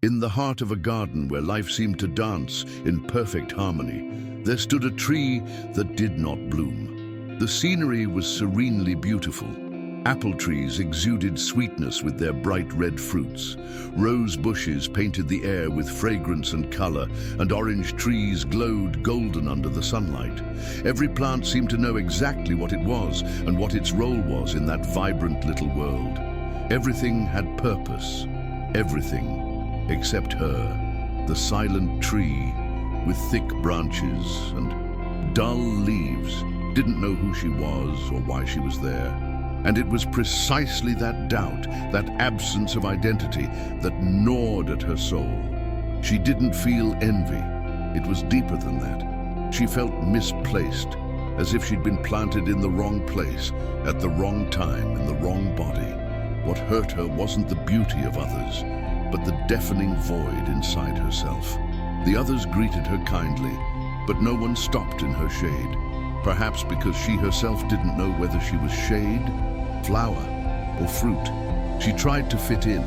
In the heart of a garden where life seemed to dance in perfect harmony, there stood a tree that did not bloom. The scenery was serenely beautiful. Apple trees exuded sweetness with their bright red fruits. Rose bushes painted the air with fragrance and color, and orange trees glowed golden under the sunlight. Every plant seemed to know exactly what it was and what its role was in that vibrant little world. Everything had purpose. Everything except her, the silent tree with thick branches and dull leaves, didn't know who she was or why she was there. And it was precisely that doubt, that absence of identity, that gnawed at her soul. She didn't feel envy. It was deeper than that. She felt misplaced, as if she'd been planted in the wrong place, at the wrong time, in the wrong body. What hurt her wasn't the beauty of others, but the deafening void inside herself. The others greeted her kindly, but no one stopped in her shade. Perhaps because she herself didn't know whether she was shade, flower, or fruit. She tried to fit in.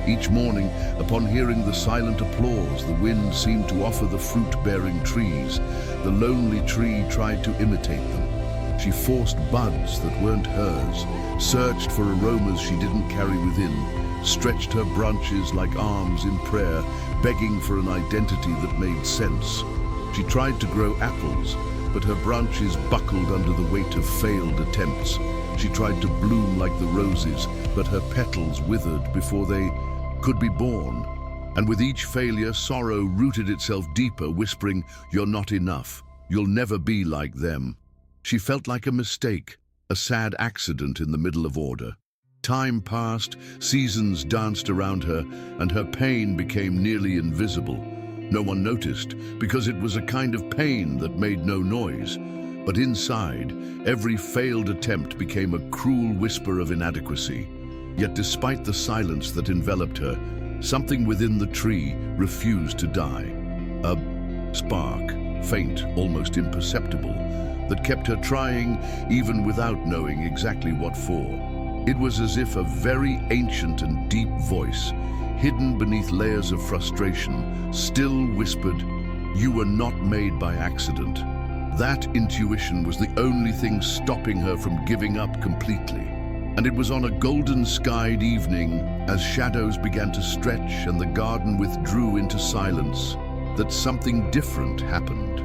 Each morning, upon hearing the silent applause the wind seemed to offer the fruit-bearing trees, the lonely tree tried to imitate them. She forced buds that weren't hers, searched for aromas she didn't carry within, stretched her branches like arms in prayer, begging for an identity that made sense. She tried to grow apples, but her branches buckled under the weight of failed attempts. She tried to bloom like the roses, but her petals withered before they could be born. And with each failure, sorrow rooted itself deeper, whispering, "You're not enough. You'll never be like them." She felt like a mistake, a sad accident in the middle of order. Time passed, seasons danced around her, and her pain became nearly invisible. No one noticed, because it was a kind of pain that made no noise. But inside, every failed attempt became a cruel whisper of inadequacy. Yet despite the silence that enveloped her, something within the tree refused to die. A spark, faint, almost imperceptible, that kept her trying even without knowing exactly what for. It was as if a very ancient and deep voice, hidden beneath layers of frustration, still whispered, "You were not made by accident." That intuition was the only thing stopping her from giving up completely. And it was on a golden-skied evening, as shadows began to stretch and the garden withdrew into silence, that something different happened.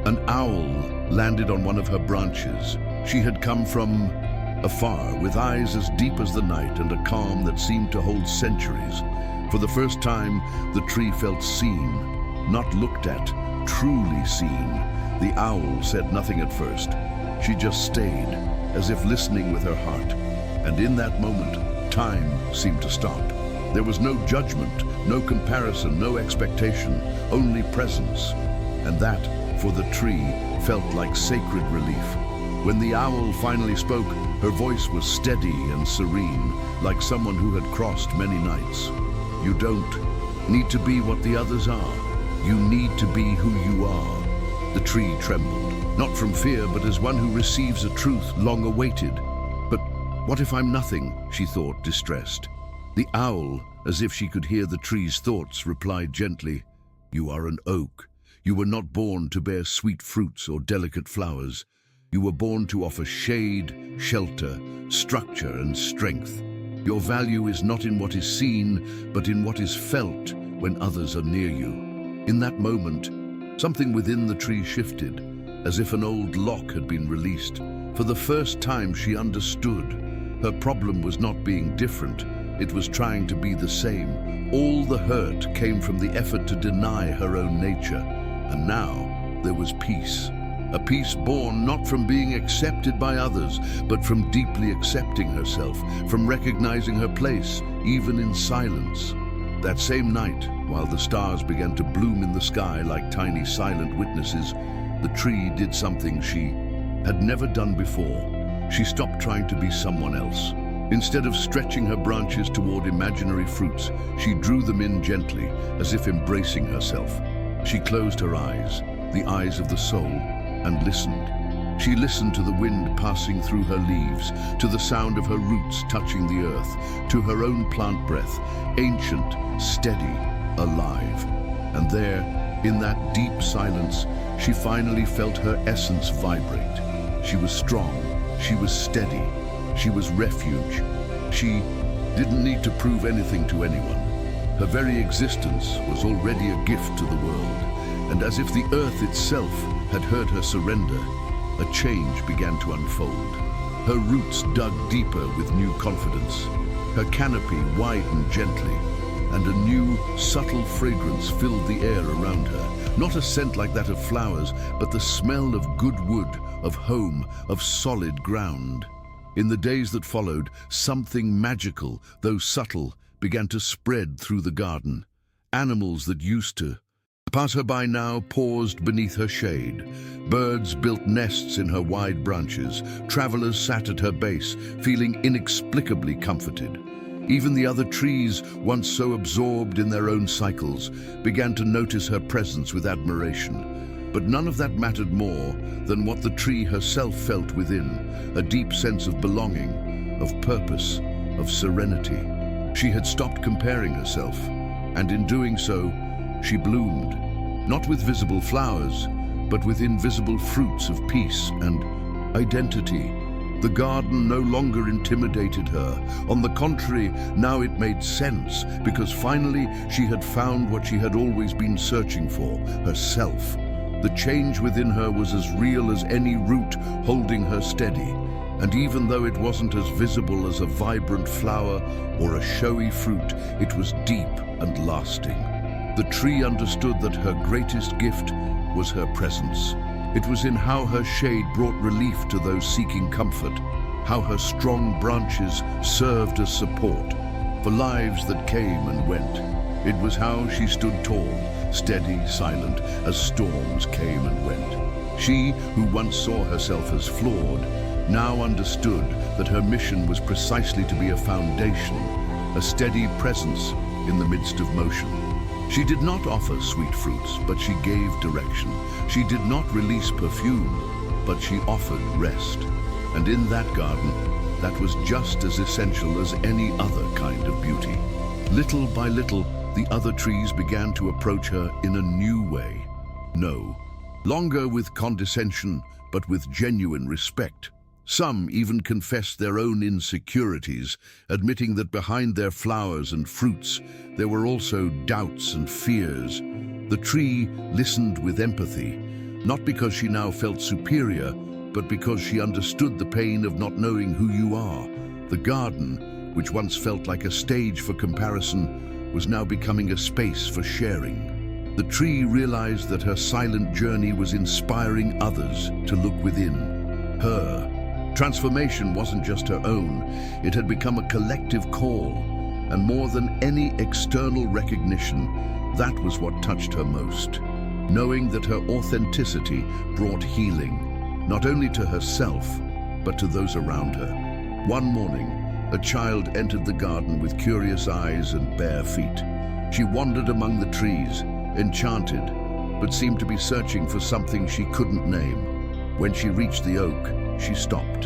An owl landed on one of her branches. She had come from afar, with eyes as deep as the night and a calm that seemed to hold centuries. For the first time, the tree felt seen, not looked at, truly seen. The owl said nothing at first. She just stayed, as if listening with her heart. And in that moment, time seemed to stop. There was no judgment, no comparison, no expectation, only presence. And that, for the tree, felt like sacred relief. When the owl finally spoke, her voice was steady and serene, like someone who had crossed many nights. "You don't need to be what the others are. You need to be who you are." The tree trembled, not from fear, but as one who receives a truth long awaited. "But what if I'm nothing?" she thought, distressed. The owl, as if she could hear the tree's thoughts, replied gently, "You are an oak. You were not born to bear sweet fruits or delicate flowers. You were born to offer shade, shelter, structure, and strength. Your value is not in what is seen, but in what is felt when others are near you." In that moment, something within the tree shifted, as if an old lock had been released. For the first time, she understood. Her problem was not being different. It was trying to be the same. All the hurt came from the effort to deny her own nature. And now, there was peace. A peace born not from being accepted by others, but from deeply accepting herself, from recognizing her place, even in silence. That same night, while the stars began to bloom in the sky like tiny silent witnesses, the tree did something she had never done before. She stopped trying to be someone else. Instead of stretching her branches toward imaginary fruits, she drew them in gently, as if embracing herself. She closed her eyes, the eyes of the soul, and listened. She listened to the wind passing through her leaves, to the sound of her roots touching the earth, to her own plant breath, ancient, steady, alive. And there, in that deep silence, she finally felt her essence vibrate. She was strong, she was steady, she was refuge. She didn't need to prove anything to anyone. Her very existence was already a gift to the world, and as if the earth itself had heard her surrender, a change began to unfold. Her roots dug deeper with new confidence. Her canopy widened gently, and a new, subtle fragrance filled the air around her. Not a scent like that of flowers, but the smell of good wood, of home, of solid ground. In the days that followed, something magical, though subtle, began to spread through the garden. Animals that used to pass her by now paused beneath her shade. Birds built nests in her wide branches. Travelers sat at her base, feeling inexplicably comforted. Even the other trees, once so absorbed in their own cycles, began to notice her presence with admiration. But none of that mattered more than what the tree herself felt within, a deep sense of belonging, of purpose, of serenity. She had stopped comparing herself, and in doing so, she bloomed, not with visible flowers, but with invisible fruits of peace and identity. The garden no longer intimidated her. On the contrary, now it made sense, because finally she had found what she had always been searching for, herself. The change within her was as real as any root holding her steady, and even though it wasn't as visible as a vibrant flower or a showy fruit, it was deep and lasting. The tree understood that her greatest gift was her presence. It was in how her shade brought relief to those seeking comfort, how her strong branches served as support for lives that came and went. It was how she stood tall, steady, silent, as storms came and went. She, who once saw herself as flawed, now understood that her mission was precisely to be a foundation, a steady presence in the midst of motion. She did not offer sweet fruits, but she gave direction. She did not release perfume, but she offered rest. And in that garden, that was just as essential as any other kind of beauty. Little by little, the other trees began to approach her in a new way. No longer with condescension, but with genuine respect. Some even confessed their own insecurities, admitting that behind their flowers and fruits, there were also doubts and fears. The tree listened with empathy, not because she now felt superior, but because she understood the pain of not knowing who you are. The garden, which once felt like a stage for comparison, was now becoming a space for sharing. The tree realized that her silent journey was inspiring others to look within. Her transformation wasn't just her own, it had become a collective call, and more than any external recognition, that was what touched her most. Knowing that her authenticity brought healing, not only to herself, but to those around her. One morning, a child entered the garden with curious eyes and bare feet. She wandered among the trees, enchanted, but seemed to be searching for something she couldn't name. When she reached the oak, she stopped.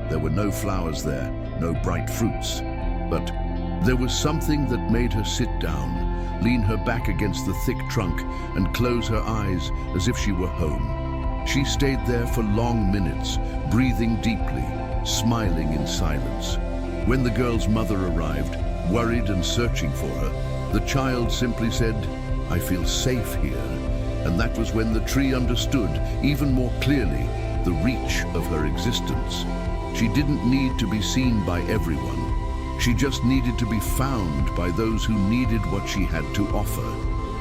There were no flowers there, no bright fruits, but there was something that made her sit down, lean her back against the thick trunk, and close her eyes as if she were home. She stayed there for long minutes, breathing deeply, smiling in silence. When the girl's mother arrived, worried and searching for her, the child simply said, "I feel safe here." And that was when the tree understood, even more clearly, the reach of her existence. She didn't need to be seen by everyone. She just needed to be found by those who needed what she had to offer.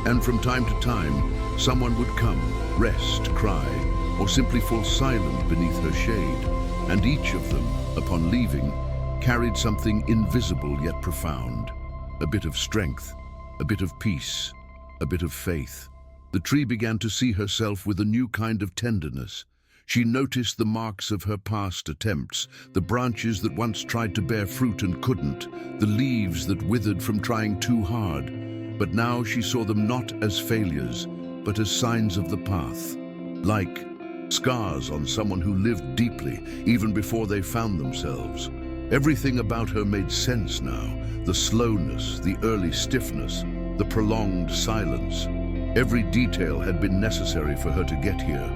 And from time to time, someone would come, rest, cry, or simply fall silent beneath her shade. And each of them, upon leaving, carried something invisible yet profound. A bit of strength, a bit of peace, a bit of faith. The tree began to see herself with a new kind of tenderness. She noticed the marks of her past attempts, the branches that once tried to bear fruit and couldn't, the leaves that withered from trying too hard. But now she saw them not as failures, but as signs of the path, like scars on someone who lived deeply, even before they found themselves. Everything about her made sense now, the slowness, the early stiffness, the prolonged silence. Every detail had been necessary for her to get here.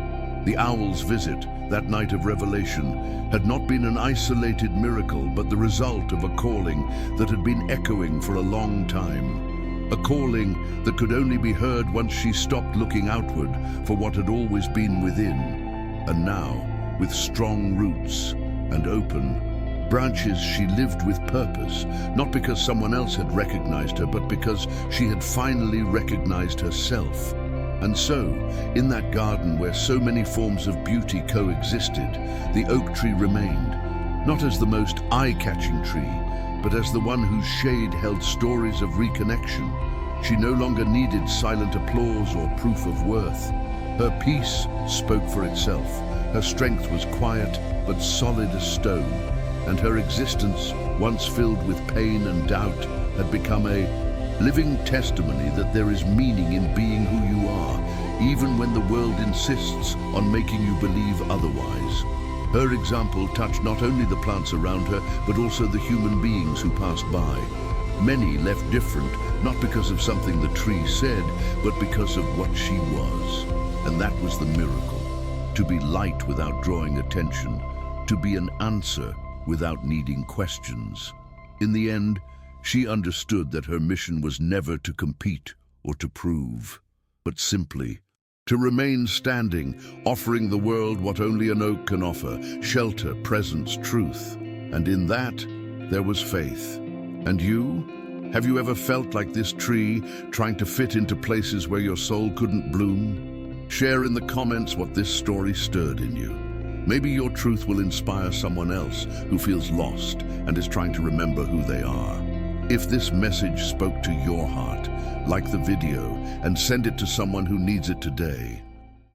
The owl's visit, that night of revelation, had not been an isolated miracle, but the result of a calling that had been echoing for a long time. A calling that could only be heard once she stopped looking outward for what had always been within. And now, with strong roots and open branches, she lived with purpose, not because someone else had recognized her, but because she had finally recognized herself. And so, in that garden where so many forms of beauty coexisted, the oak tree remained, not as the most eye-catching tree, but as the one whose shade held stories of reconnection. She no longer needed silent applause or proof of worth. Her peace spoke for itself. Her strength was quiet but solid as stone, and her existence, once filled with pain and doubt, had become a living testimony that there is meaning in being who you are, even when the world insists on making you believe otherwise. Her example touched not only the plants around her, but also the human beings who passed by. Many left different, not because of something the tree said, but because of what she was. And that was the miracle. To be light without drawing attention, to be an answer without needing questions. In the end, she understood that her mission was never to compete or to prove, but simply to remain standing, offering the world what only an oak can offer: shelter, presence, truth. And in that, there was faith. And you? Have you ever felt like this tree, trying to fit into places where your soul couldn't bloom? Share in the comments what this story stirred in you. Maybe your truth will inspire someone else who feels lost and is trying to remember who they are. If this message spoke to your heart, like the video and send it to someone who needs it today.